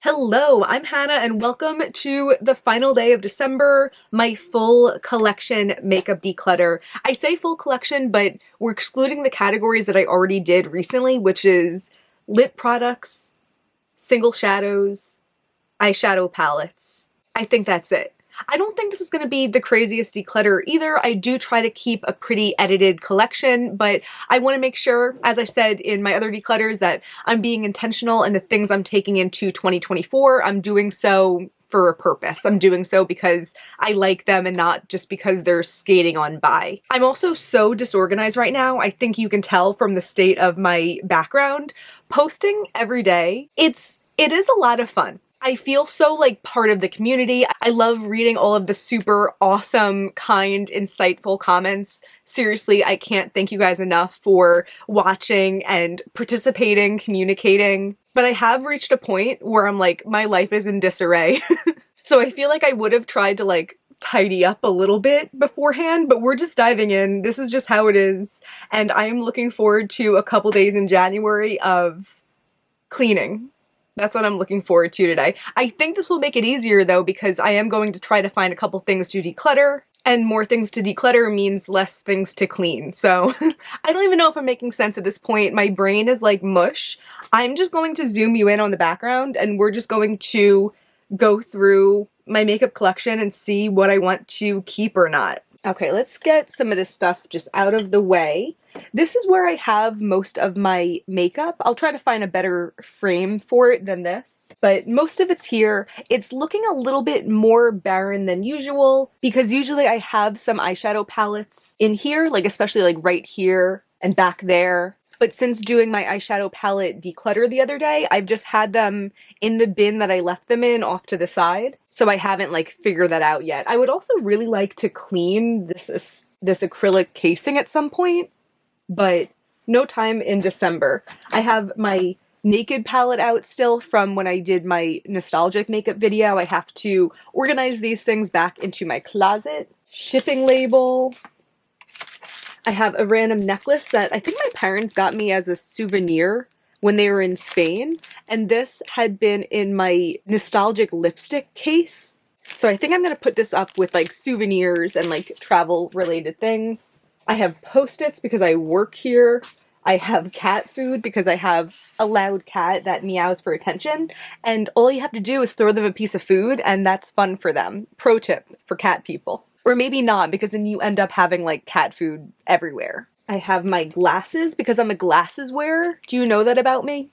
Hello, I'm Hannah and welcome to the final day of December, my full collection makeup declutter. I say full collection, but we're excluding the categories that I already did recently, which is lip products, single shadows, eyeshadow palettes. I think that's it. I don't think this is going to be the craziest declutter either. I do try to keep a pretty edited collection, but I want to make sure, as I said in my other declutters, that I'm being intentional and the things I'm taking into 2024, I'm doing so for a purpose. I'm doing so because I like them and not just because they're skating on by. I'm also so disorganized right now. I think you can tell from the state of my background. Posting every day, it is a lot of fun. I feel so like part of the community. I love reading all of the super awesome, kind, insightful comments. Seriously, I can't thank you guys enough for watching and participating, communicating. But I have reached a point where I'm like, my life is in disarray. So I feel like I would have tried to like tidy up a little bit beforehand, but we're just diving in. This is just how it is. And I'm looking forward to a couple days in January of cleaning. That's what I'm looking forward to today. I think this will make it easier though, because I am going to try to find a couple things to declutter, and more things to declutter means less things to clean. So I don't even know if I'm making sense at this point. My brain is like mush. I'm just going to zoom you in on the background and we're just going to go through my makeup collection and see what I want to keep or not. Okay, let's get some of this stuff just out of the way. This is where I have most of my makeup. I'll try to find a better frame for it than this, but most of it's here. It's looking a little bit more barren than usual because usually I have some eyeshadow palettes in here, like especially like right here and back there. But since doing my eyeshadow palette declutter the other day, I've just had them in the bin that I left them in off to the side. So I haven't like figured that out yet. I would also really like to clean this acrylic casing at some point, but no time in December. I have my Naked palette out still from when I did my nostalgic makeup video. I have to organize these things back into my closet. Shipping label. I have a random necklace that I think my parents got me as a souvenir when they were in Spain, and this had been in my nostalgic lipstick case. So I think I'm gonna put this up with like souvenirs and like travel related things. I have Post-its because I work here. I have cat food because I have a loud cat that meows for attention, and all you have to do is throw them a piece of food and that's fun for them. Pro tip for cat people. Or maybe not, because then you end up having like cat food everywhere. I have my glasses because I'm a glasses wearer. Do you know that about me?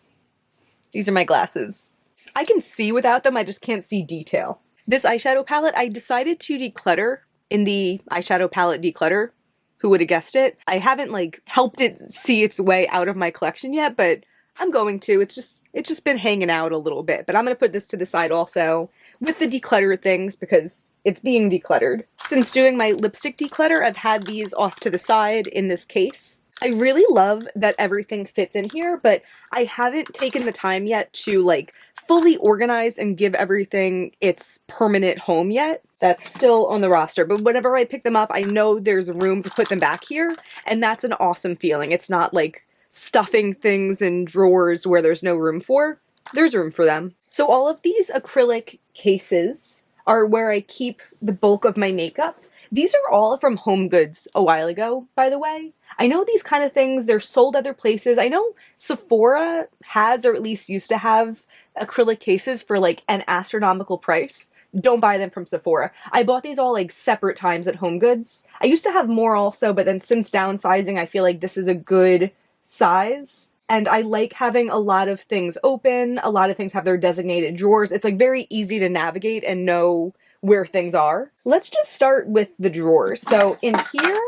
These are my glasses. I can see without them, I just can't see detail. This eyeshadow palette, I decided to declutter in the eyeshadow palette declutter. Who would have guessed it? I haven't like helped it see its way out of my collection yet, but I'm going to. It's just been hanging out a little bit, but I'm gonna put this to the side also with the declutter things because it's being decluttered. Since doing my lipstick declutter, I've had these off to the side in this case. I really love that everything fits in here, but I haven't taken the time yet to like fully organize and give everything its permanent home yet. That's still on the roster, but whenever I pick them up, I know there's room to put them back here, and that's an awesome feeling. It's not like stuffing things in drawers where there's no room for. There's room for them. So all of these acrylic cases are where I keep the bulk of my makeup. These are all from Home Goods a while ago, by the way. I know these kind of things, they're sold other places. I know Sephora has, or at least used to have, acrylic cases for like an astronomical price. Don't buy them from Sephora. I bought these all like separate times at Home Goods. I used to have more also, but then since downsizing, I feel like this is a good size. And I like having a lot of things open. A lot of things have their designated drawers. It's like very easy to navigate and know where things are. Let's just start with the drawers. So in here,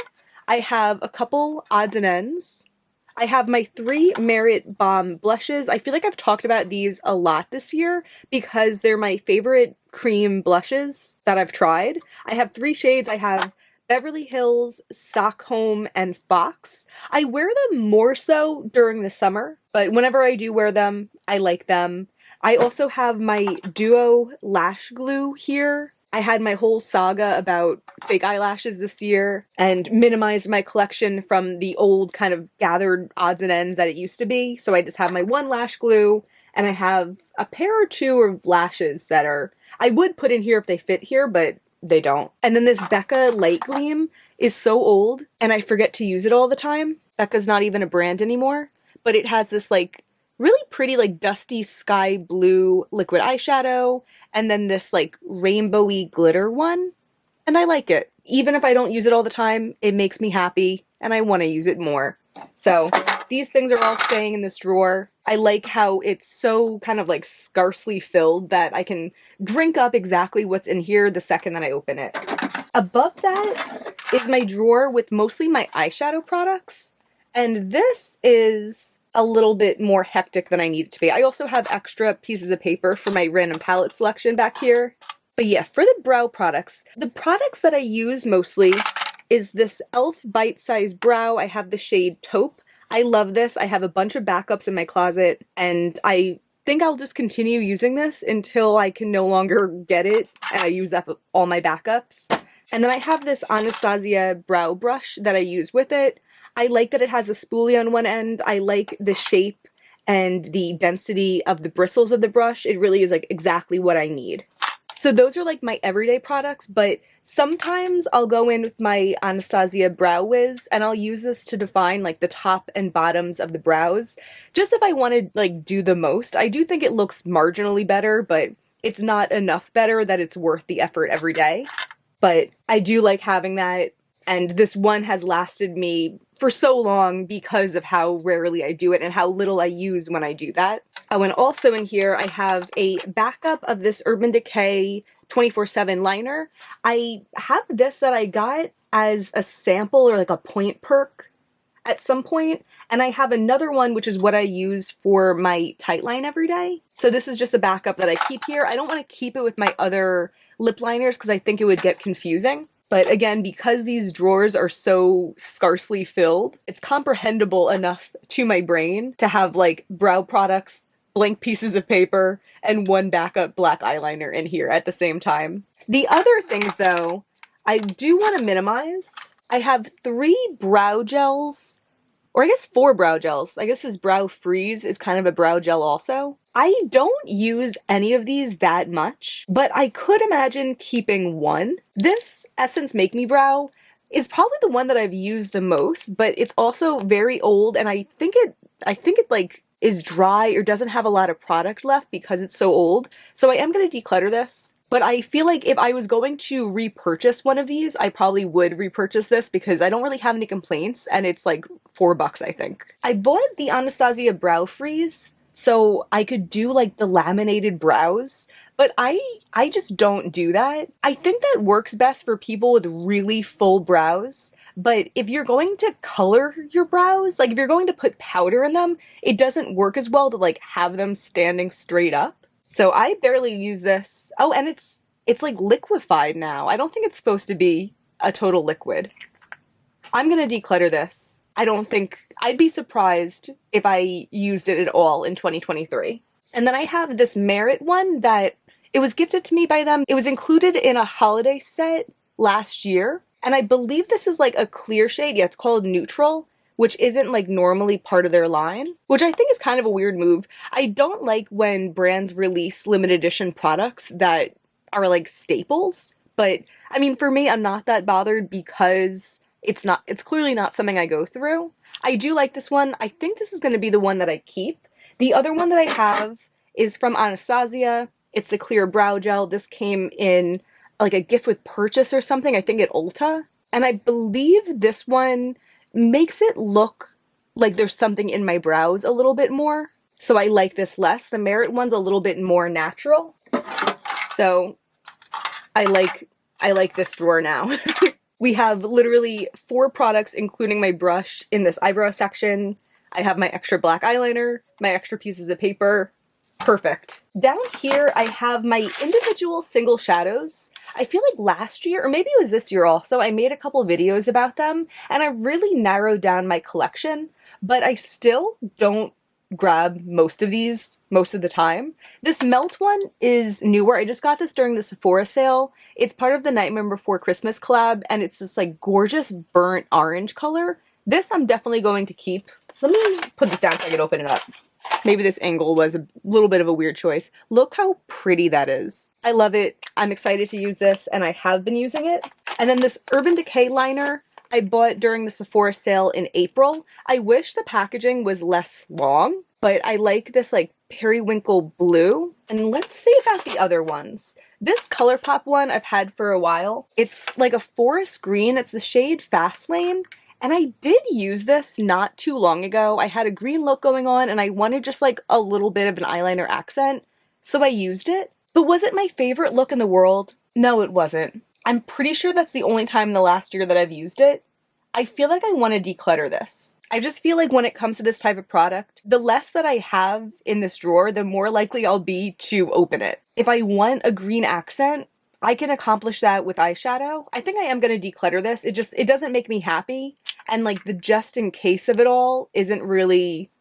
I have a couple odds and ends. I have my 3 Merit Balm blushes. I feel like I've talked about these a lot this year because they're my favorite cream blushes that I've tried. I have 3 shades. I have Beverly Hills, Stockholm, and Fox. I wear them more so during the summer, but whenever I do wear them, I like them. I also have my Duo Lash Glue here. I had my whole saga about fake eyelashes this year and minimized my collection from the old kind of gathered odds and ends that it used to be. So I just have my one lash glue And I have a pair or two of lashes that I would put in here if they fit here, but they don't. And then this Becca Light Gleam is so old, and I forget to use it all the time. Becca's not even a brand anymore, but it has this like really pretty like dusty sky blue liquid eyeshadow, and then this like rainbowy glitter one, and I like it. Even if I don't use it all the time, it makes me happy, and I want to use it more. So these things are all staying in this drawer. I like how it's so kind of like scarcely filled that I can drink up exactly what's in here the second that I open it. Above that is my drawer with mostly my eyeshadow products. And this is a little bit more hectic than I need it to be. I also have extra pieces of paper for my random palette selection back here. But yeah, for the brow products, the products that I use mostly is this e.l.f. Bite Size Brow. I have the shade Taupe. I love this. I have a bunch of backups in my closet, and I think I'll just continue using this until I can no longer get it and I use up all my backups. And then I have this Anastasia brow brush that I use with it. I like that it has a spoolie on one end. I like the shape and the density of the bristles of the brush. It really is like exactly what I need. So those are like my everyday products, but sometimes I'll go in with my Anastasia Brow Wiz and I'll use this to define like the top and bottoms of the brows. Just if I want to like do the most. I do think it looks marginally better, but it's not enough better that it's worth the effort every day. But I do like having that, and this one has lasted me for so long because of how rarely I do it and how little I use when I do that. Oh, and also in here I have a backup of this Urban Decay 24/7 liner. I have this that I got as a sample or like a point perk at some point, and I have another one which is what I use for my tight line every day. So this is just a backup that I keep here. I don't want to keep it with my other lip liners because I think it would get confusing. But again, because these drawers are so scarcely filled, it's comprehensible enough to my brain to have like brow products, blank pieces of paper, and one backup black eyeliner in here at the same time. The other things though, I do want to minimize. I have 3 brow gels, or I guess 4 brow gels. I guess this Brow Freeze is kind of a brow gel also. I don't use any of these that much, but I could imagine keeping one. This Essence Make Me Brow is probably the one that I've used the most, but it's also very old, and I think it like is dry or doesn't have a lot of product left because it's so old. So I am going to declutter this. But I feel like if I was going to repurchase one of these, I probably would repurchase this because I don't really have any complaints, and it's like $4, I think. I bought the Anastasia Brow Freeze so I could do like the laminated brows, but I just don't do that. I think that works best for people with really full brows, but if you're going to color your brows, like if you're going to put powder in them, it doesn't work as well to like have them standing straight up. So I barely use this. Oh, and it's like liquefied now. I don't think it's supposed to be a total liquid. I'm gonna declutter this. I'd be surprised if I used it at all in 2023. And then I have this Merit one that it was gifted to me by them. It was included in a holiday set last year. And I believe this is like a clear shade. Yeah, it's called Neutral, which isn't like normally part of their line, which I think is kind of a weird move. I don't like when brands release limited edition products that are like staples, but I mean, for me, I'm not that bothered because it's clearly not something I go through. I do like this one. I think this is going to be the one that I keep. The other one that I have is from Anastasia. It's the clear brow gel. This came in like a gift with purchase or something, I think at Ulta. And I believe this one makes it look like there's something in my brows a little bit more. So I like this less. The Merit one's a little bit more natural. So I like this drawer now. We have literally 4 products, including my brush, in this eyebrow section. I have my extra black eyeliner, my extra pieces of paper. Perfect. Down here, I have my individual single shadows. I feel like last year, or maybe it was this year also, I made a couple videos about them, and I really narrowed down my collection, but I still don't grab most of these most of the time. This Melt one is newer. I just got this during the Sephora sale. It's part of the Nightmare Before Christmas collab, and it's this like gorgeous burnt orange color. This I'm definitely going to keep. Let me put this down so I can open it up. Maybe this angle was a little bit of a weird choice. Look how pretty that is. I love it. I'm excited to use this, and I have been using it. And then this Urban Decay liner I bought during the Sephora sale in April. I wish the packaging was less long, but I like this like periwinkle blue. And let's see about the other ones. This ColourPop one I've had for a while. It's like a forest green. It's the shade Fast Lane. And I did use this not too long ago. I had a green look going on and I wanted just like a little bit of an eyeliner accent. So I used it. But was it my favorite look in the world? No, it wasn't. I'm pretty sure that's the only time in the last year that I've used it. I feel like I want to declutter this. I just feel like when it comes to this type of product, the less that I have in this drawer, the more likely I'll be to open it. If I want a green accent, I can accomplish that with eyeshadow. I think I am going to declutter this. It doesn't make me happy. And like the just in case of it all isn't really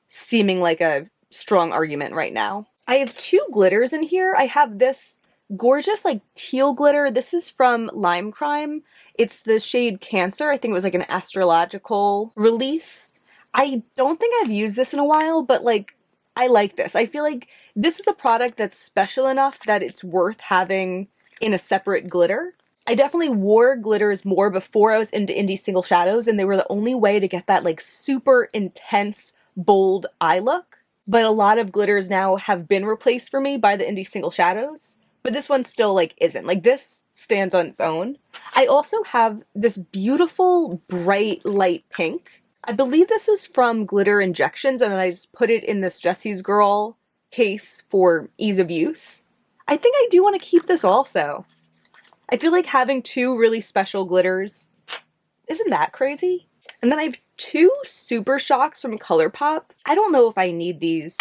seeming like a strong argument right now. I have two glitters in here. I have this gorgeous like teal glitter. This is from Lime Crime. It's the shade Cancer. I think it was like an astrological release. I don't think I've used this in a while, but like I like this. I feel like this is a product that's special enough that it's worth having in a separate glitter. I definitely wore glitters more before I was into indie single shadows, and they were the only way to get that like super intense, bold eye look. But a lot of glitters now have been replaced for me by the indie single shadows. But this one still like isn't. Like this stands on its own. I also have this beautiful bright light pink. I believe this was from Glitter Injections, and then I just put it in this Jessie's Girl case for ease of use. I think I do want to keep this also. I feel like having two really special glitters, isn't that crazy? And then I have two Super Shocks from ColourPop. I don't know if I need these.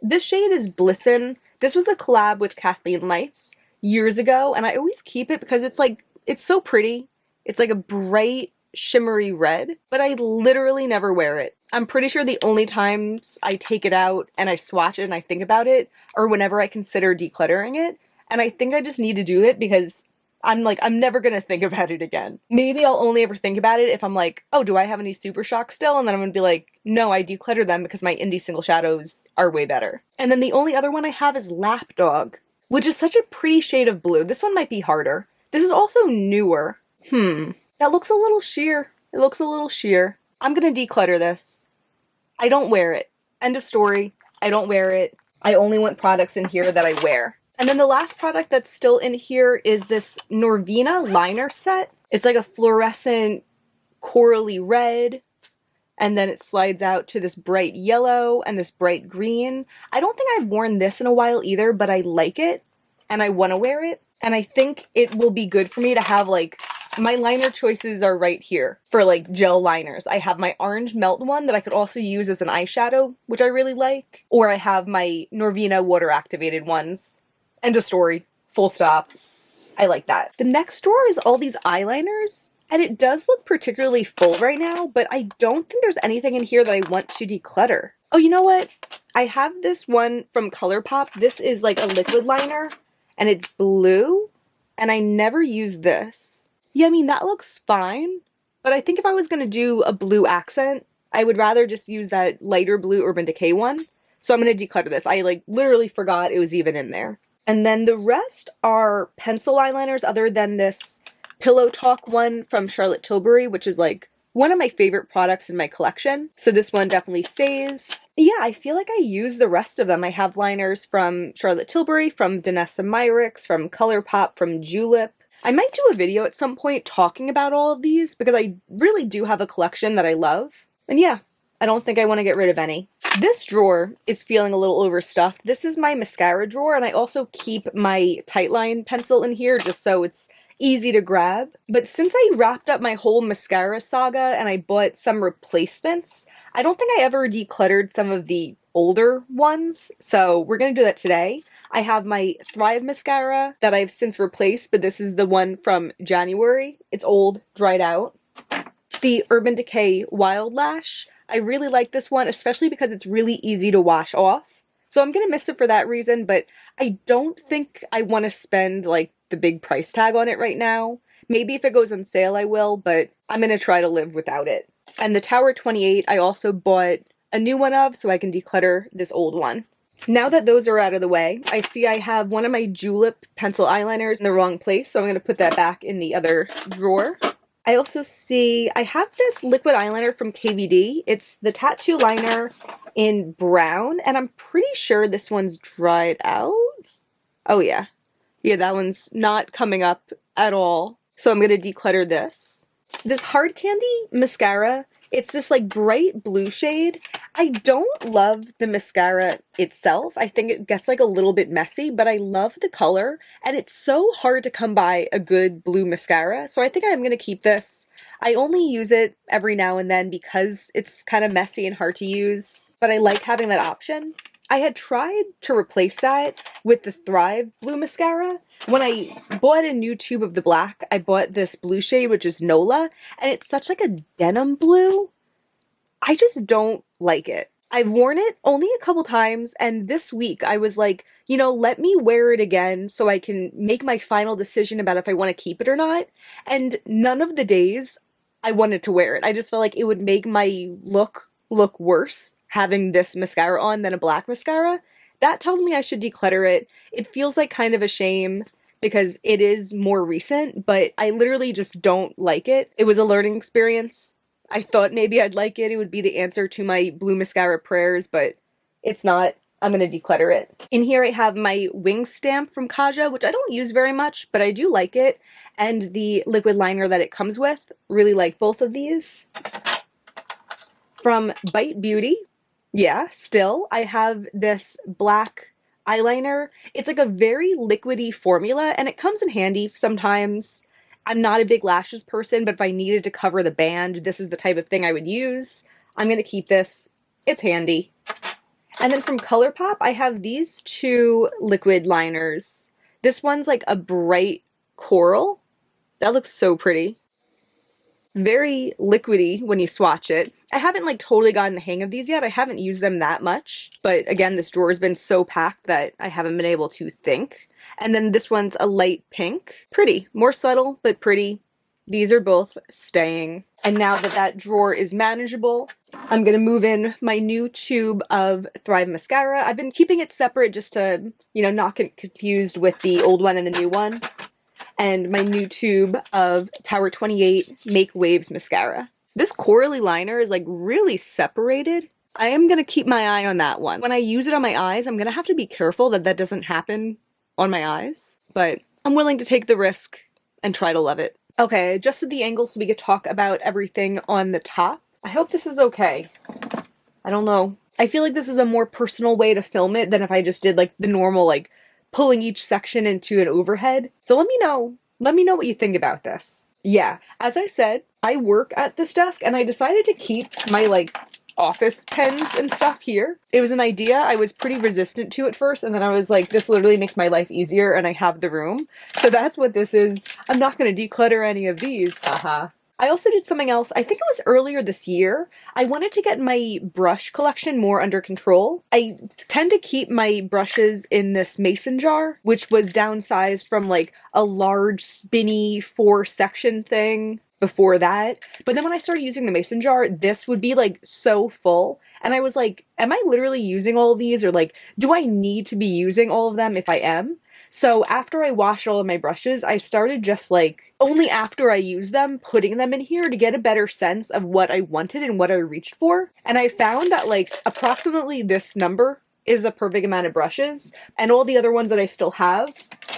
This shade is Blitzen. This was a collab with Kathleen Lights years ago, and I always keep it because it's like, it's so pretty. It's like a bright, shimmery red, but I literally never wear it. I'm pretty sure the only times I take it out and I swatch it and I think about it are whenever I consider decluttering it. And I think I just need to do it because I'm never gonna think about it again. Maybe I'll only ever think about it if I'm like, oh, do I have any Super Shocks still? And then I'm gonna be like, no, I declutter them because my indie single shadows are way better. And then the only other one I have is Lapdog, which is such a pretty shade of blue. This one might be harder. This is also newer. That looks a little sheer. It looks a little sheer. I'm gonna declutter this. I don't wear it. End of story. I don't wear it. I only want products in here that I wear. And then the last product that's still in here is this Norvina liner set. It's like a fluorescent corally red, and then it slides out to this bright yellow and this bright green. I don't think I've worn this in a while either, but I like it, and I want to wear it. And I think it will be good for me to have like, my liner choices are right here for like gel liners. I have my orange melt one that I could also use as an eyeshadow, which I really like. Or I have my Norvina water activated ones. End of story. Full stop. I like that. The next drawer is all these eyeliners, and it does look particularly full right now, but I don't think there's anything in here that I want to declutter. Oh, you know what? I have this one from ColourPop. This is like a liquid liner, and it's blue, and I never use this. Yeah, I mean, that looks fine, but I think if I was going to do a blue accent, I would rather just use that lighter blue Urban Decay one. So I'm going to declutter this. I like literally forgot it was even in there. And then the rest are pencil eyeliners other than this Pillow Talk one from Charlotte Tilbury, which is like one of my favorite products in my collection. So this one definitely stays. Yeah, I feel like I use the rest of them. I have liners from Charlotte Tilbury, from Danessa Myricks, from ColourPop, from Julep. I might do a video at some point talking about all of these because I really do have a collection that I love. And yeah, I don't think I want to get rid of any. This drawer is feeling a little overstuffed. This is my mascara drawer, and I also keep my Tightline pencil in here just so it's easy to grab. But since I wrapped up my whole mascara saga and I bought some replacements, I don't think I ever decluttered some of the older ones, so we're gonna do that today. I have my Thrive mascara that I've since replaced, but this is the one from January. It's old, dried out. The Urban Decay Wild Lash. I really like this one, especially because it's really easy to wash off. So I'm gonna miss it for that reason, but I don't think I want to spend like the big price tag on it right now. Maybe if it goes on sale I will, but I'm gonna try to live without it. And the Tower 28, I also bought a new one of so I can declutter this old one. Now that those are out of the way, I see I have one of my Julep pencil eyeliners in the wrong place, so I'm going to put that back in the other drawer. I also see I have this liquid eyeliner from KVD. It's the tattoo liner in brown, and I'm pretty sure this one's dried out. Oh yeah. Yeah, that one's not coming up at all. So I'm going to declutter this. This Hard Candy mascara, it's this like bright blue shade. I don't love the mascara itself. I think it gets like a little bit messy, but I love the color, and it's so hard to come by a good blue mascara. So I think I'm going to keep this. I only use it every now and then because it's kind of messy and hard to use, but I like having that option. I had tried to replace that with the Thrive blue mascara. When I bought a new tube of the black, I bought this blue shade, which is Nola, and it's such like a denim blue. I just don't like it. I've worn it only a couple times, and this week I was like, you know, let me wear it again so I can make my final decision about if I want to keep it or not. And none of the days I wanted to wear it. I just felt like it would make my look worse having this mascara on than a black mascara. That tells me I should declutter it. It feels like kind of a shame because it is more recent, but I literally just don't like it. It was a learning experience. I thought maybe I'd like it. It would be the answer to my blue mascara prayers, but it's not. I'm going to declutter it. In here I have my wing stamp from Kaja, which I don't use very much, but I do like it. And the liquid liner that it comes with. Really like both of these. From Bite Beauty. Yeah, still, I have this black eyeliner. It's like a very liquidy formula, and it comes in handy sometimes. I'm not a big lashes person, but if I needed to cover the band, this is the type of thing I would use. I'm going to keep this. It's handy. And then from ColourPop, I have these two liquid liners. This one's like a bright coral. That looks so pretty. Very liquidy when you swatch it. I haven't like totally gotten the hang of these yet. I haven't used them that much, but again, this drawer has been so packed that I haven't been able to think. And then this one's a light pink. Pretty. More subtle, but pretty. These are both staying. And now that that drawer is manageable, I'm going to move in my new tube of Thrive mascara. I've been keeping it separate just to, you know, not get confused with the old one and the new one. And my new tube of Tower 28 Make Waves mascara. This corally liner is like really separated. I am going to keep my eye on that one. When I use it on my eyes, I'm going to have to be careful that that doesn't happen on my eyes. But I'm willing to take the risk and try to love it. Okay, I adjusted the angle so we could talk about everything on the top. I hope this is okay. I don't know. I feel like this is a more personal way to film it than if I just did like the normal like pulling each section into an overhead. So let me know. Let me know what you think about this. Yeah, as I said, I work at this desk and I decided to keep my like office pens and stuff here. It was an idea. I was pretty resistant to at first, and then I was like, this literally makes my life easier and I have the room. So that's what this is. I'm not going to declutter any of these. Haha. I also did something else. I think it was earlier this year. I wanted to get my brush collection more under control. I tend to keep my brushes in this mason jar, which was downsized from like a large spinny 4-section thing before that. But then when I started using the mason jar, this would be like so full. And I was like, am I literally using all of these? Or like, do I need to be using all of them if I am? So after I washed all of my brushes, I started just like, only after I use them, putting them in here to get a better sense of what I wanted and what I reached for. And I found that like approximately this number is the perfect amount of brushes. And all the other ones that I still have,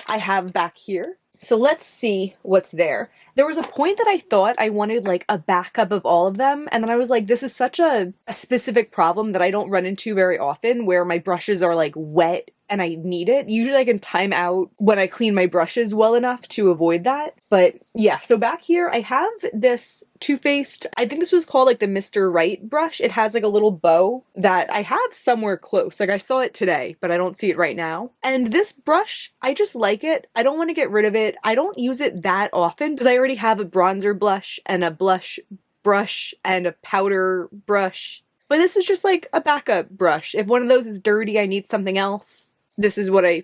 I have back here. So let's see what's there. There was a point that I thought I wanted like a backup of all of them, and then I was like, this is such a specific problem that I don't run into very often, where my brushes are like wet and I need it. Usually I can time out when I clean my brushes well enough to avoid that. But yeah, so back here I have this Too Faced, I think this was called like the Mr. Right brush. It has like a little bow that I have somewhere close. Like I saw it today, but I don't see it right now. And this brush, I just like it. I don't want to get rid of it. I don't use it that often because I already have a bronzer blush and a blush brush and a powder brush. But this is just like a backup brush. If one of those is dirty, I need something else. This is what I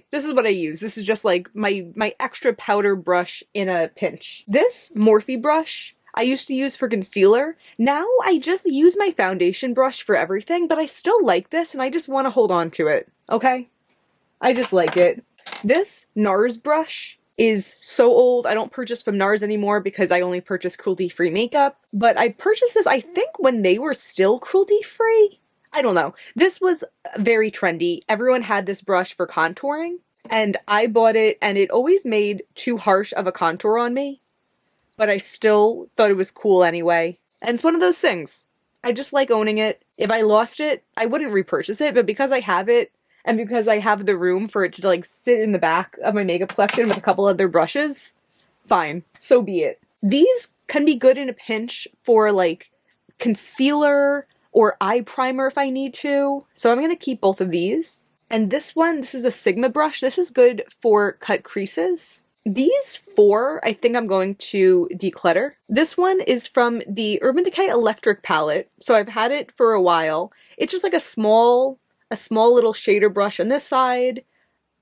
use. This is just like my extra powder brush in a pinch. This Morphe brush, I used to use for concealer. Now I just use my foundation brush for everything, but I still like this and I just want to hold on to it, okay? I just like it. This NARS brush is so old. I don't purchase from NARS anymore because I only purchase cruelty-free makeup, but I purchased this, I think, when they were still cruelty-free. I don't know. This was very trendy. Everyone had this brush for contouring, and I bought it, and it always made too harsh of a contour on me, but I still thought it was cool anyway. And it's one of those things. I just like owning it. If I lost it, I wouldn't repurchase it, but because I have it, and because I have the room for it to like sit in the back of my makeup collection with a couple other brushes, fine. So be it. These can be good in a pinch for like concealer or eye primer if I need to. So I'm going to keep both of these. And this one, this is a Sigma brush. This is good for cut creases. These four, I think I'm going to declutter. This one is from the Urban Decay Electric palette. So I've had it for a while. It's just like a small little shader brush on this side,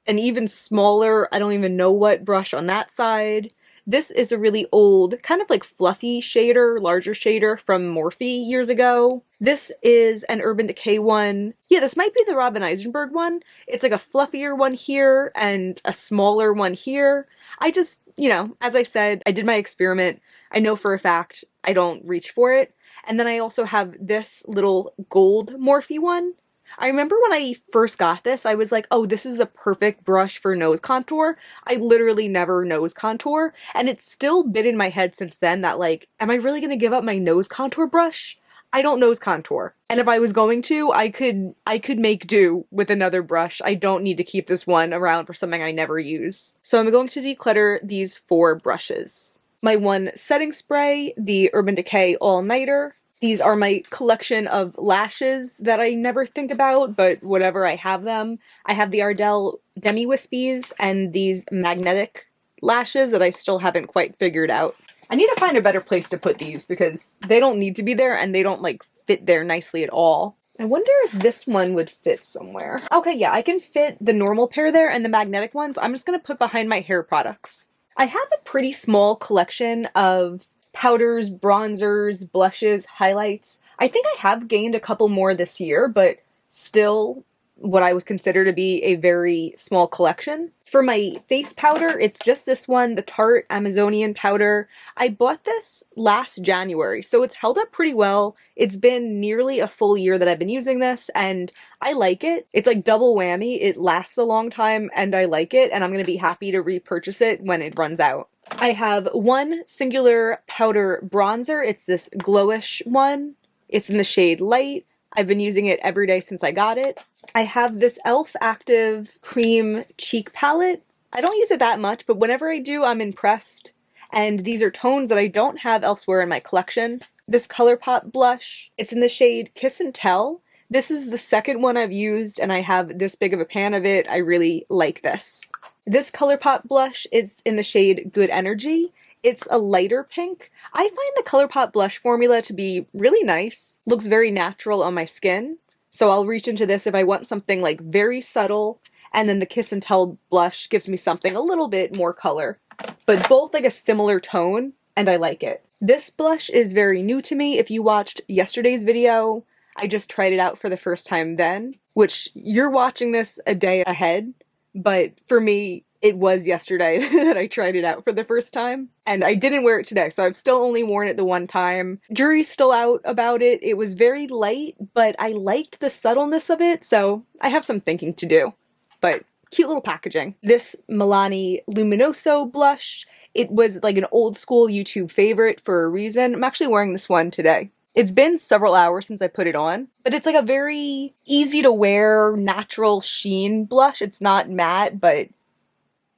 an even smaller, I don't even know what brush on that side. This is a really old, kind of like fluffy shader, larger shader from Morphe years ago. This is an Urban Decay one. Yeah, this might be the Robin Eisenberg one. It's like a fluffier one here and a smaller one here. I just, you know, as I said, I did my experiment. I know for a fact I don't reach for it. And then I also have this little gold Morphe one. I remember when I first got this, I was like, oh, this is the perfect brush for nose contour. I literally never nose contour, and it's still been in my head since then that like, am I really gonna give up my nose contour brush? I don't nose contour. And if I was going to, I could make do with another brush. I don't need to keep this one around for something I never use. So I'm going to declutter these four brushes. My one setting spray, the Urban Decay All Nighter. These are my collection of lashes that I never think about, but whatever, I have them. I have the Ardell Demi Wispies and these magnetic lashes that I still haven't quite figured out. I need to find a better place to put these because they don't need to be there and they don't like fit there nicely at all. I wonder if this one would fit somewhere. Okay, yeah, I can fit the normal pair there and the magnetic ones. I'm just gonna put behind my hair products. I have a pretty small collection of powders, bronzers, blushes, highlights. I think I have gained a couple more this year, but still what I would consider to be a very small collection. For my face powder, it's just this one, the Tarte Amazonian powder. I bought this last January, so it's held up pretty well. It's been nearly a full year that I've been using this, and I like it. It's like double whammy. It lasts a long time, and I like it, and I'm going to be happy to repurchase it when it runs out. I have one singular powder bronzer. It's this glowish one. It's in the shade Light. I've been using it every day since I got it. I have this e.l.f. Active Cream Cheek Palette. I don't use it that much, but whenever I do, I'm impressed. And these are tones that I don't have elsewhere in my collection. This ColourPop blush. It's in the shade Kiss and Tell. This is the second one I've used, and I have this big of a pan of it. I really like this. This ColourPop blush is in the shade Good Energy. It's a lighter pink. I find the ColourPop blush formula to be really nice. Looks very natural on my skin. So I'll reach into this if I want something like very subtle, and then the Kiss and Tell blush gives me something a little bit more color. But both like a similar tone, and I like it. This blush is very new to me. If you watched yesterday's video, I just tried it out for the first time then, which you're watching this a day ahead. But for me, it was yesterday that I tried it out for the first time. And I didn't wear it today, so I've still only worn it the one time. Jury's still out about it. It was very light, but I liked the subtleness of it, so I have some thinking to do. But cute little packaging. This Milani Luminoso blush, it was like an old school YouTube favorite for a reason. I'm actually wearing this one today. It's been several hours since I put it on, but it's like a very easy to wear, natural sheen blush. It's not matte, but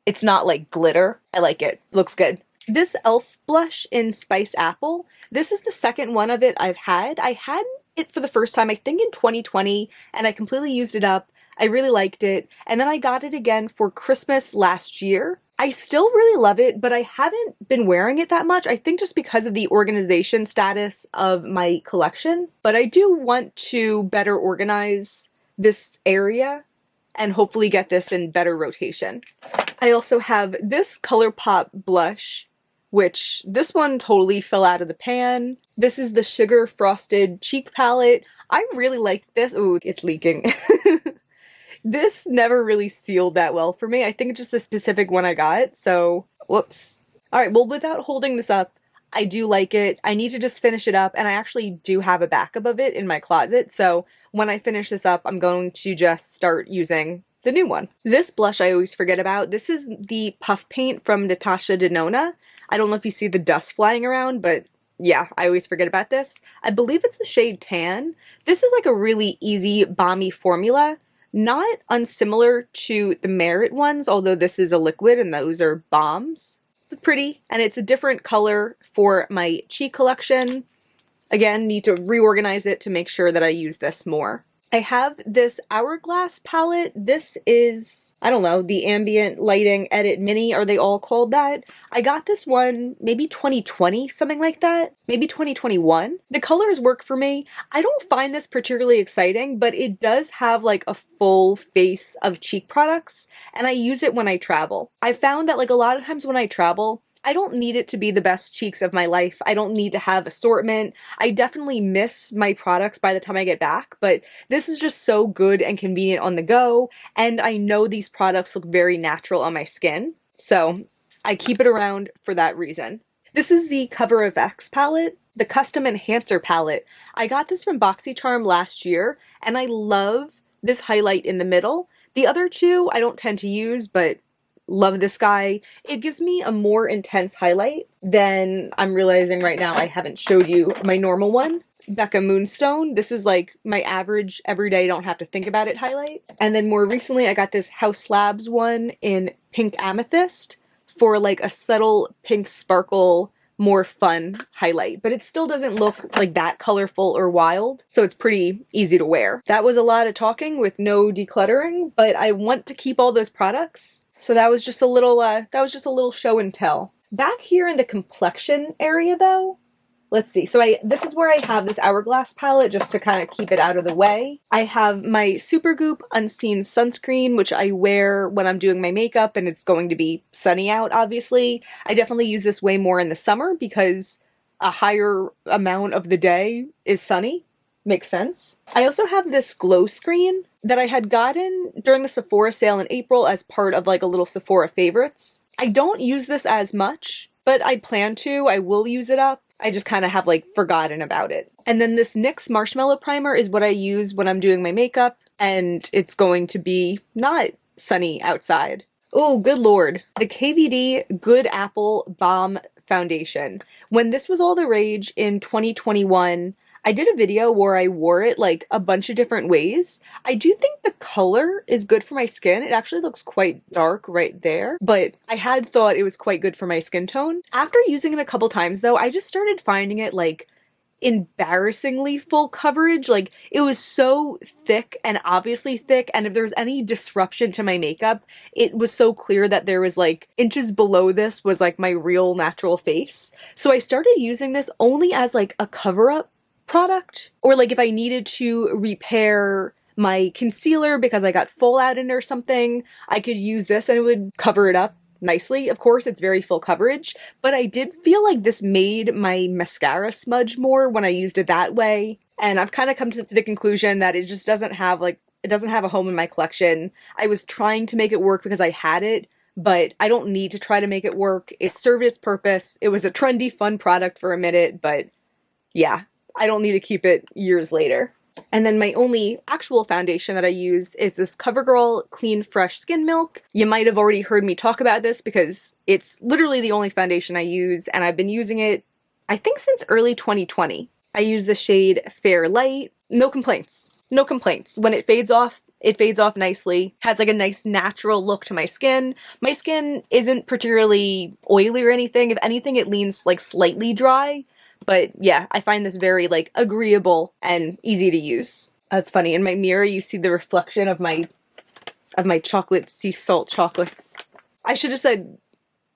it's not like glitter. I like it. Looks good. This e.l.f. blush in Spiced Apple. This is the second one of it I've had. I had it for the first time, I think in 2020, and I completely used it up. I really liked it. And then I got it again for Christmas last year. I still really love it, but I haven't been wearing it that much. I think just because of the organization status of my collection. But I do want to better organize this area and hopefully get this in better rotation. I also have this ColourPop blush, which this one totally fell out of the pan. This is the Sugar Frosted Cheek Palette. I really like this. Ooh, it's leaking. This never really sealed that well for me. I think it's just the specific one I got, so whoops. Alright, well, without holding this up, I do like it. I need to just finish it up, and I actually do have a backup of it in my closet, so when I finish this up, I'm going to just start using the new one. This blush I always forget about. This is the Puff Paint from Natasha Denona. I don't know if you see the dust flying around, but yeah, I always forget about this. I believe it's the shade Tan. This is like a really easy, balmy formula. Not unsimilar to the Merit ones, although this is a liquid and those are balms. But pretty, and it's a different color for my cheek collection. Again, need to reorganize it to make sure that I use this more. I have this Hourglass palette. This is, I don't know, the Ambient Lighting Edit Mini. Are they all called that? I got this one maybe 2020, something like that. Maybe 2021. The colors work for me. I don't find this particularly exciting, but it does have like a full face of cheek products, and I use it when I travel. I found that like a lot of times when I travel, I don't need it to be the best cheeks of my life. I don't need to have assortment. I definitely miss my products by the time I get back, but this is just so good and convenient on the go, and I know these products look very natural on my skin, so I keep it around for that reason. This is the Cover FX palette, the Custom Enhancer palette. I got this from BoxyCharm last year, and I love this highlight in the middle. The other two I don't tend to use, but love this guy. It gives me a more intense highlight than I'm realizing right now I haven't showed you my normal one. Becca Moonstone. This is like my average everyday don't have to think about it highlight. And then more recently I got this House Labs one in Pink Amethyst for like a subtle pink sparkle, more fun highlight, but it still doesn't look like that colorful or wild, so it's pretty easy to wear. That was a lot of talking with no decluttering, but I want to keep all those products. So that was just a little show and tell. Back here in the complexion area though, let's see. So this is where I have this Hourglass palette just to kind of keep it out of the way. I have my Supergoop Unseen Sunscreen, which I wear when I'm doing my makeup and it's going to be sunny out, obviously. I definitely use this way more in the summer because a higher amount of the day is sunny. Makes sense. I also have this glow screen that I had gotten during the Sephora sale in April as part of like a little Sephora favorites. I don't use this as much, but I plan to. I will use it up. I just kind of have like forgotten about it. And then this NYX Marshmallow Primer is what I use when I'm doing my makeup, and it's going to be not sunny outside. Oh, good lord. The KVD Good Apple Balm Foundation. When this was all the rage in 2021, I did a video where I wore it like a bunch of different ways. I do think the color is good for my skin. It actually looks quite dark right there, but I had thought it was quite good for my skin tone. After using it a couple times though, I just started finding it like embarrassingly full coverage. Like it was so thick and obviously thick, and if there was any disruption to my makeup, it was so clear that there was like inches below this was like my real natural face. So I started using this only as like a cover-up product, or like if I needed to repair my concealer because I got fallout in it or something, I could use this and it would cover it up nicely. Of course, it's very full coverage, but I did feel like this made my mascara smudge more when I used it that way, and I've kind of come to the conclusion that it just doesn't have like, it doesn't have a home in my collection. I was trying to make it work because I had it, but I don't need to try to make it work. It served its purpose. It was a trendy, fun product for a minute, but yeah, I don't need to keep it years later. And then my only actual foundation that I use is this CoverGirl Clean Fresh Skin Milk. You might have already heard me talk about this because it's literally the only foundation I use, and I've been using it, I think, since early 2020. I use the shade Fair Light. No complaints. No complaints. When it fades off nicely. Has like a nice natural look to my skin. My skin isn't particularly oily or anything. If anything, it leans like slightly dry. But yeah, I find this very like agreeable and easy to use. That's funny. In my mirror, you see the reflection of my chocolate sea salt chocolates. I should have said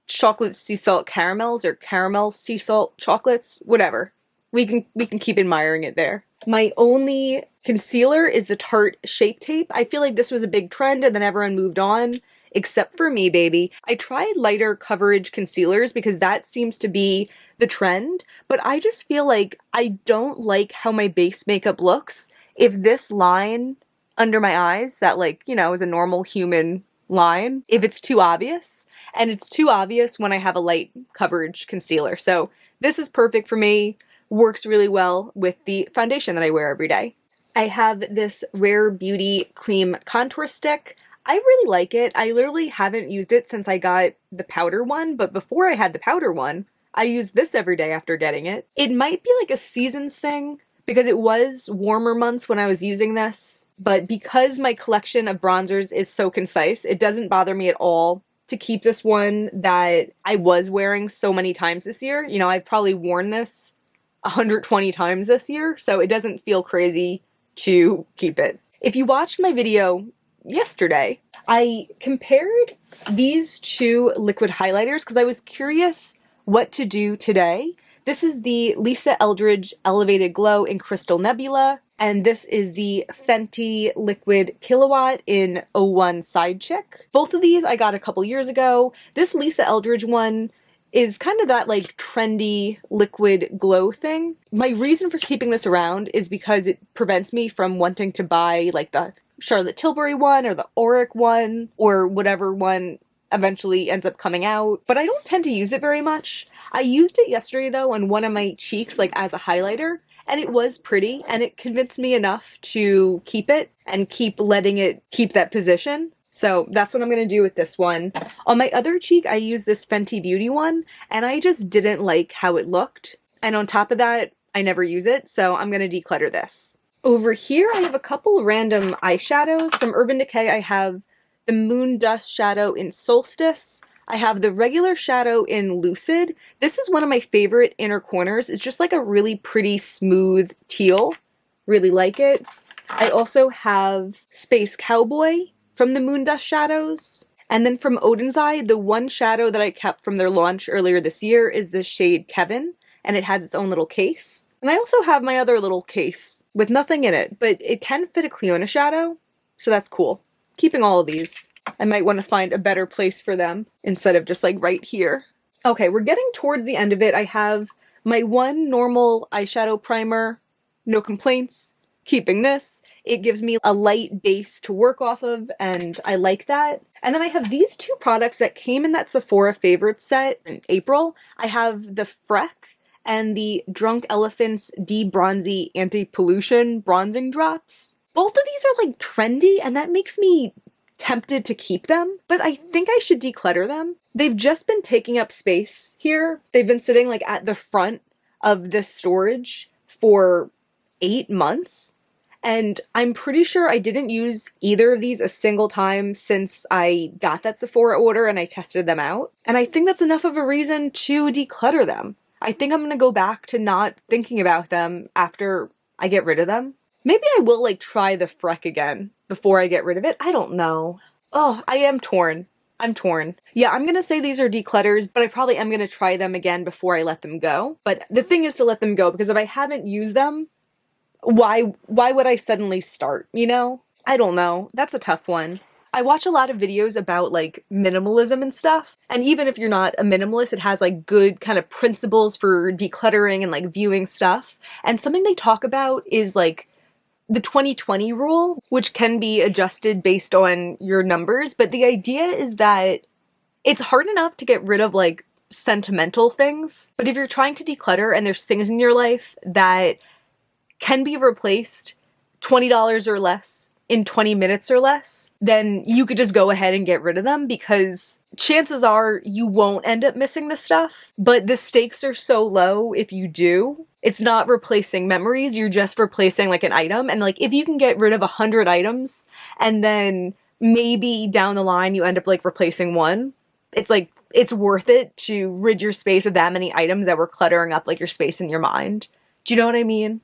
chocolate sea salt caramels or caramel sea salt chocolates. Whatever. We can keep admiring it there. My only concealer is the Tarte Shape Tape. I feel like this was a big trend and then everyone moved on. except for me, baby. I tried lighter coverage concealers because that seems to be the trend, but I just feel like I don't like how my base makeup looks if this line under my eyes that, like, you know, is a normal human line, if it's too obvious. And it's too obvious when I have a light coverage concealer. So this is perfect for me, works really well with the foundation that I wear every day. I have this Rare Beauty Cream Contour Stick. I really like it. I literally haven't used it since I got the powder one, but before I had the powder one, I used this every day after getting it. It might be like a seasons thing because it was warmer months when I was using this, but because my collection of bronzers is so concise, it doesn't bother me at all to keep this one that I was wearing so many times this year. You know, I've probably worn this 120 times this year, so it doesn't feel crazy to keep it. If you watched my video yesterday, I compared these two liquid highlighters because I was curious what to do today. This is the Lisa Eldridge Elevated Glow in Crystal Nebula, and this is the Fenty Liquid Kilowatt in 01 Side Chick. Both of these I got a couple years ago. This Lisa Eldridge one is kind of that like trendy liquid glow thing. My reason for keeping this around is because it prevents me from wanting to buy like the Charlotte Tilbury one or the Auric one or whatever one eventually ends up coming out, but I don't tend to use it very much. I used it yesterday though on one of my cheeks like as a highlighter, and it was pretty, and it convinced me enough to keep it and keep letting it keep that position. So that's what I'm going to do with this one. On my other cheek, I used this Fenty Beauty one, and I just didn't like how it looked. And on top of that, I never use it, so I'm going to declutter this. Over here, I have a couple random eyeshadows. From Urban Decay, I have the Moon Dust Shadow in Solstice. I have the regular shadow in Lucid. This is one of my favorite inner corners. It's just like a really pretty smooth teal. Really like it. I also have Space Cowboy from the Moon Dust Shadows. And then from Odin's Eye, the one shadow that I kept from their launch earlier this year is the shade Kevin, and it has its own little case. And I also have my other little case with nothing in it, but it can fit a Cleona shadow, so that's cool. Keeping all of these. I might want to find a better place for them instead of just like right here. Okay, we're getting towards the end of it. I have my one normal eyeshadow primer, no complaints. Keeping this. It gives me a light base to work off of, and I like that. And then I have these two products that came in that Sephora favorites set in April. I have the Freck and the Drunk Elephant's De-Bronzy Anti-Pollution Bronzing Drops. Both of these are like trendy, and that makes me tempted to keep them, but I think I should declutter them. They've just been taking up space here. They've been sitting like at the front of this storage for 8 months. And I'm pretty sure I didn't use either of these a single time since I got that Sephora order and I tested them out. And I think that's enough of a reason to declutter them. I think I'm gonna go back to not thinking about them after I get rid of them. Maybe I will like try the Freck again before I get rid of it. I don't know. Oh, I am torn. I'm torn. Yeah, I'm gonna say these are declutters, but I probably am gonna try them again before I let them go. But the thing is to let them go, because if I haven't used them, why would I suddenly start, you know? I don't know. That's a tough one. I watch a lot of videos about like minimalism and stuff, and even if you're not a minimalist, it has like good kind of principles for decluttering and like viewing stuff. And something they talk about is like the 20/20 rule, which can be adjusted based on your numbers, but the idea is that it's hard enough to get rid of like sentimental things, but if you're trying to declutter and there's things in your life that can be replaced $20 or less in 20 minutes or less, then you could just go ahead and get rid of them, because chances are you won't end up missing the stuff, but the stakes are so low if you do. It's not replacing memories, you're just replacing like an item, and like if you can get rid of 100 items and then maybe down the line you end up like replacing one, it's like it's worth it to rid your space of that many items that were cluttering up like your space in your mind. Do you know what I mean?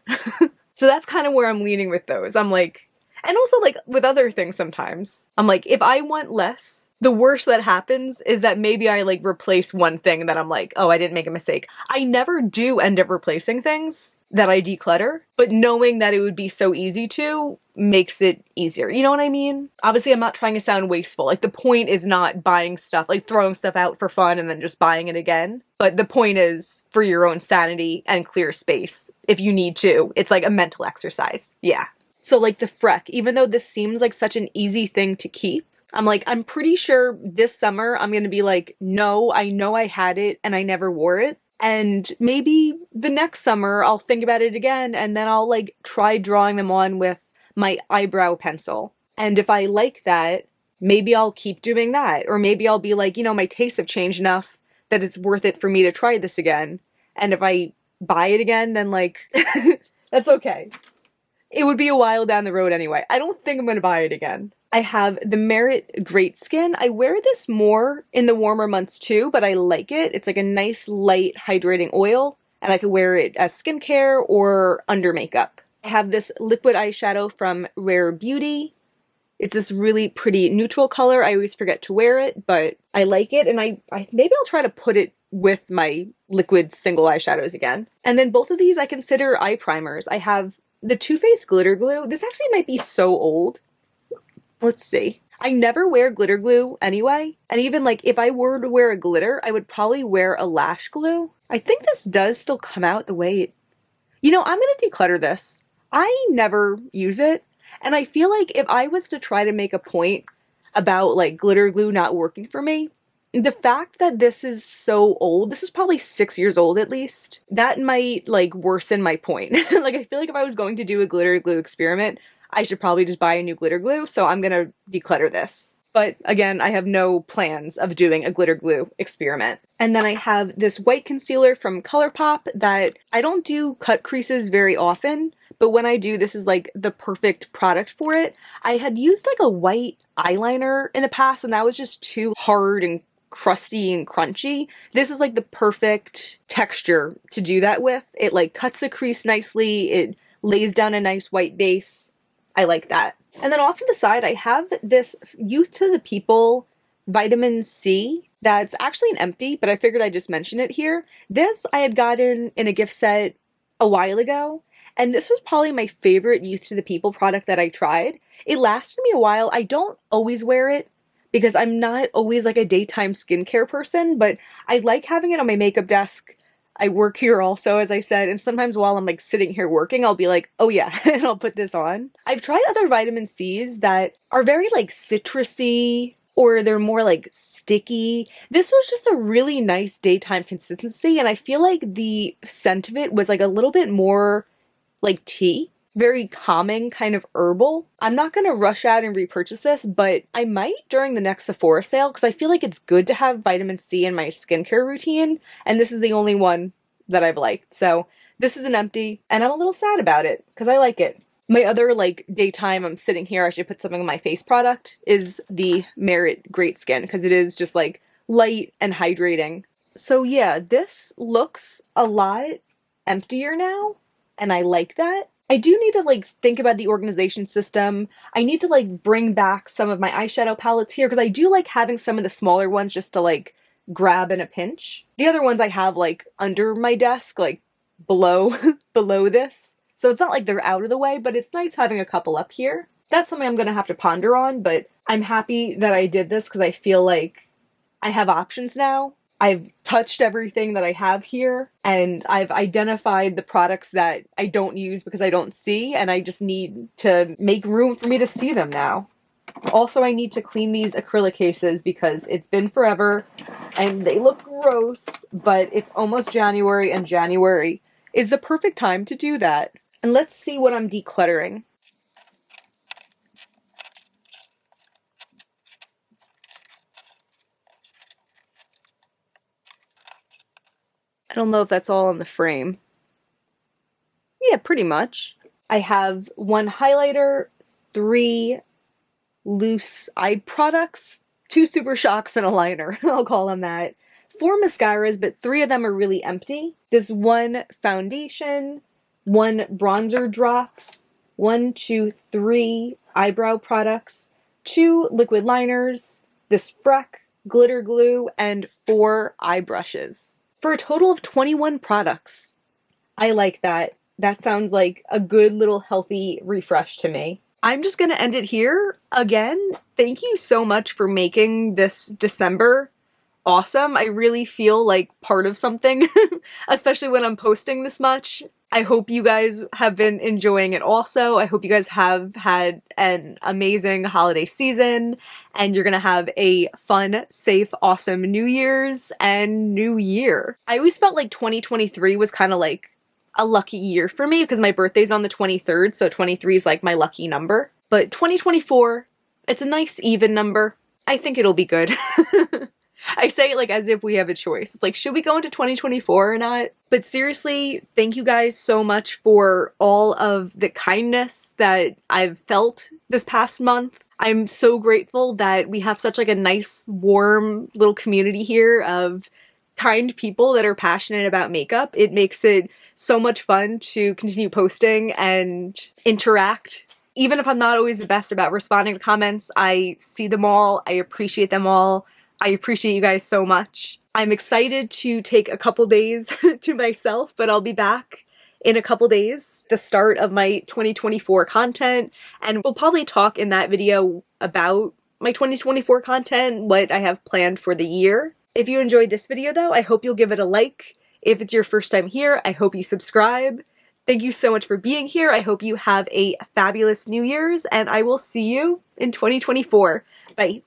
So that's kind of where I'm leaning with those. I'm like, And also, like, with other things sometimes. I'm like, if I want less, the worst that happens is that maybe I, like, replace one thing that I'm like, oh, I didn't make a mistake. I never do end up replacing things that I declutter, but knowing that it would be so easy to makes it easier. You know what I mean? Obviously, I'm not trying to sound wasteful. Like, the point is not buying stuff, like, throwing stuff out for fun and then just buying it again. But the point is for your own sanity and clear space. If you need to, it's like a mental exercise. Yeah. So like the Freck, even though this seems like such an easy thing to keep, I'm like, I'm pretty sure this summer I'm gonna be like, no, I know I had it and I never wore it. And maybe the next summer I'll think about it again and then I'll like try drawing them on with my eyebrow pencil. And if I like that, maybe I'll keep doing that. Or maybe I'll be like, you know, my tastes have changed enough that it's worth it for me to try this again. And if I buy it again, then like, that's okay. It would be a while down the road anyway. I don't think I'm going to buy it again. I have the Merit Great Skin. I wear this more in the warmer months too, but I like it. It's like a nice light hydrating oil, and I could wear it as skincare or under makeup. I have this liquid eyeshadow from Rare Beauty. It's this really pretty neutral color. I always forget to wear it, but I like it, and I maybe I'll try to put it with my liquid single eyeshadows again. And then both of these I consider eye primers. I have the Too Faced Glitter Glue. This actually might be so old. Let's see. I never wear glitter glue anyway. And even like if I were to wear a glitter, I would probably wear a lash glue. I think this does still come out the way it... You know, I'm going to declutter this. I never use it. And I feel like if I was to try to make a point about like glitter glue not working for me, the fact that this is so old, this is probably 6 years old at least, that might like worsen my point. Like I feel like if I was going to do a glitter glue experiment, I should probably just buy a new glitter glue, so I'm gonna declutter this. But again, I have no plans of doing a glitter glue experiment. And then I have this white concealer from ColourPop that I don't do cut creases very often, but when I do, this is like the perfect product for it. I had used like a white eyeliner in the past, and that was just too hard and crusty and crunchy. This is like the perfect texture to do that with. It like cuts the crease nicely. It lays down a nice white base. I like that. And then off to the side, I have this Youth to the People vitamin C that's actually an empty, but I figured I'd just mention it here. This I had gotten in a gift set a while ago, and this was probably my favorite Youth to the People product that I tried. It lasted me a while. I don't always wear it because I'm not always like a daytime skincare person, but I like having it on my makeup desk. I work here also, as I said, and sometimes while I'm like sitting here working, I'll be like, oh yeah, and I'll put this on. I've tried other vitamin C's that are very like citrusy, or they're more like sticky. This was just a really nice daytime consistency, and I feel like the scent of it was like a little bit more like tea. Very calming, kind of herbal. I'm not going to rush out and repurchase this, but I might during the next Sephora sale because I feel like it's good to have vitamin C in my skincare routine, and this is the only one that I've liked. So this is an empty, and I'm a little sad about it because I like it. My other like daytime I'm sitting here, I should put something on my face product, is the Merit Great Skin because it is just like light and hydrating. So yeah, this looks a lot emptier now, and I like that. I do need to like think about the organization system. I need to like bring back some of my eyeshadow palettes here because I do like having some of the smaller ones just to like grab in a pinch. The other ones I have like under my desk, like below below this. So it's not like they're out of the way, but it's nice having a couple up here. That's something I'm going to have to ponder on, but I'm happy that I did this because I feel like I have options now. I've touched everything that I have here, and I've identified the products that I don't use because I don't see, and I just need to make room for me to see them now. Also, I need to clean these acrylic cases because it's been forever, and they look gross, but it's almost January, and January is the perfect time to do that. And let's see what I'm decluttering. I don't know if that's all in the frame. Yeah, pretty much. I have 1 highlighter, 3 loose eye products, 2 Super Shocks, and a liner. I'll call them that. 4 mascaras, but 3 of them are really empty. This 1 foundation, 1 bronzer drops, 3 eyebrow products, 2 liquid liners, this Freck glitter glue, and 4 eye brushes. For a total of 21 products. I like that. That sounds like a good little healthy refresh to me. I'm just gonna end it here. Again, thank you so much for making this December awesome. I really feel like part of something, especially when I'm posting this much. I hope you guys have been enjoying it also. I hope you guys have had an amazing holiday season and you're gonna have a fun, safe, awesome New Year's and New Year. I always felt like 2023 was kind of like a lucky year for me because my birthday's on the 23rd, so 23 is like my lucky number. But 2024, it's a nice even number. I think it'll be good. I say it like as if we have a choice. It's like, should we go into 2024 or not? But seriously, thank you guys so much for all of the kindness that I've felt this past month. I'm so grateful that we have such like a nice, warm little community here of kind people that are passionate about makeup. It makes it so much fun to continue posting and interact. Even if I'm not always the best about responding to comments, I see them all. I appreciate them all. I appreciate you guys so much. I'm excited to take a couple days to myself, but I'll be back in a couple days, the start of my 2024 content, and we'll probably talk in that video about my 2024 content, what I have planned for the year. If you enjoyed this video though, I hope you'll give it a like. If it's your first time here, I hope you subscribe. Thank you so much for being here. I hope you have a fabulous New Year's, and I will see you in 2024. Bye.